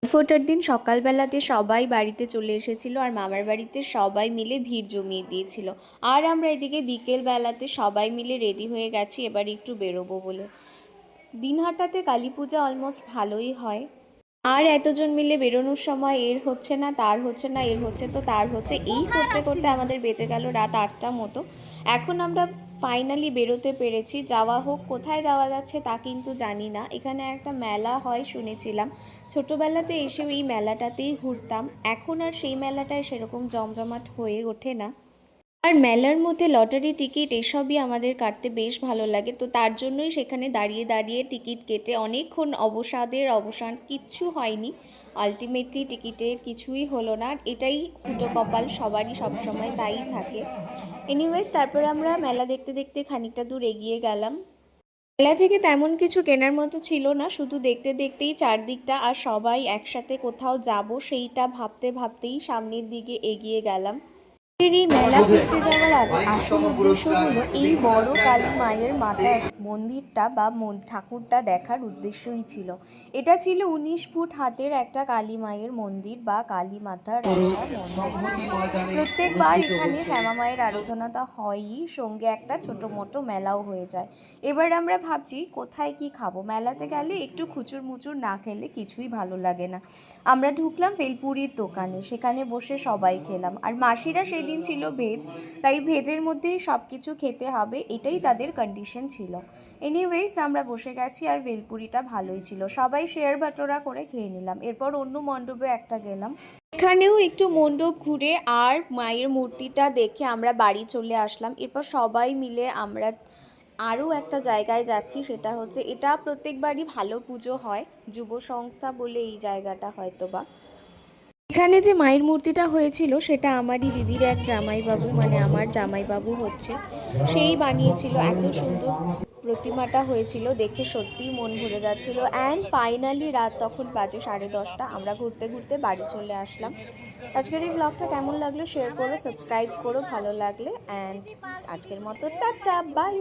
ফোটার দিন সকালবেলাতে সবাই বাড়িতে চলে এসেছিল আর মামার বাড়িতে সবাই মিলে ভিড় জমিয়ে দিয়েছিল। আর আমরা এদিকে বিকেলবেলাতে সবাই মিলে রেডি হয়ে গেছি এবার একটু বেরোবো বলে। দিনহাটাতে কালী পূজা অলমোস্ট ভালোই হয়। আর এতজন মিলে বেরোনোর সময় এর হচ্ছে না, তার হচ্ছে না, এর হচ্ছে তো তার হচ্ছে, এই করতে করতে আমাদের বেজে গেল রাত 8টা মতো। এখন আমরা ফাইনালি বেরোতে পেরেছি। যাওয়া হোক, কোথায় যাওয়া যাচ্ছে তা কিন্তু জানি না। এখানে একটা মেলা হয় শুনেছিলাম, ছোটোবেলাতে এসেও এই মেলাটাতেই ঘুরতাম। এখন আর সেই মেলাটায় সেরকম জমজমাট হয়ে ওঠে না। আর মেলার মধ্যে লটারি টিকিট এসবই আমাদের কাটতে বেশ ভালো লাগে, তো তার জন্যই সেখানে দাঁড়িয়ে দাঁড়িয়ে টিকিট কেটে অনেকক্ষণ অবসান কিচ্ছু হয়নি। আলটিমেটলি টিকিটের কিছুই হলো না, এটাই ফুটো কপাল, সবারই সবসময় তাই থাকে। এনিওয়েজ, তারপর আমরা মেলা দেখতে দেখতে খানিকটা দূর এগিয়ে গেলাম। মেলা থেকে তেমন কিছু কেনার মতো ছিল না, শুধু দেখতে দেখতেই চারদিকটা আর সবাই একসাথে কোথাও যাব সেইটা ভাবতে ভাবতেই সামনের দিকে এগিয়ে গেলাম। এই মেলা ঘুরতে যাওয়ার আসল উদ্দেশ্য হলো এই বড় কালী মায়ের মাতার মন্দিরটা বা ঠাকুরটা দেখার উদ্দেশ্যই ছিল। এটা ছিল 19 ফুট হাতের একটা কালী মায়ের মন্দির বা কালী মাতার একটা মন্দির। প্রত্যেকবার এখানে শ্যামা মায়ের আরাধনা তো হয়ই, সঙ্গে একটা ছোটো মোটো মেলাও হয়ে যায়। এবার আমরা ভাবছি কোথায় কি খাবো, মেলাতে গেলে একটু খুচুর মুচুর না খেলে কিছুই ভালো লাগে না। আমরা ঢুকলাম ভেলপুরির দোকানে, সেখানে বসে সবাই খেলাম। আর মাসিরা সেই দিন ছিল ভেজ, তাই ভেজের মধ্যেই সব কিছু খেতে হবে, এটাই তাদের কন্ডিশন ছিল। এনিওয়েজ, আমরা বসে গেছি আর ভেলপুরিটা ভালোই ছিল, সবাই শেয়ার বাটোরা করে খেয়ে নিলাম। এরপর অন্য মণ্ডপে একটা গেলাম, এখানেও একটু মণ্ডপ ঘুরে আর মায়ের মূর্তিটা দেখে আমরা বাড়ি চলে আসলাম। এরপর সবাই মিলে আমরা আরও একটা জায়গায় যাচ্ছি, সেটা হচ্ছে, এটা প্রত্যেকবারই ভালো পুজো হয়, যুব সংস্থা বলে এই জায়গাটা হয়তো বা। এখানে যে মায়ের মূর্তিটা হয়েছিল সেটা আমারই দিদির এক জামাইবাবু, মানে আমার জামাইবাবু হচ্ছে, সেই বানিয়েছিল। এত সুন্দর প্রতিমাটা হয়েছিল, দেখে সত্যিই মন ভরে যাচ্ছিল। অ্যান্ড ফাইনালি রাত তখন বাজে 10:30, আমরা ঘুরতে ঘুরতে বাড়ি চলে আসলাম। আজকের এই ব্লগটা কেমন লাগলো শেয়ার করো, সাবস্ক্রাইব করো ভালো লাগলে। অ্যান্ড আজকের মতো টাটা, বাই।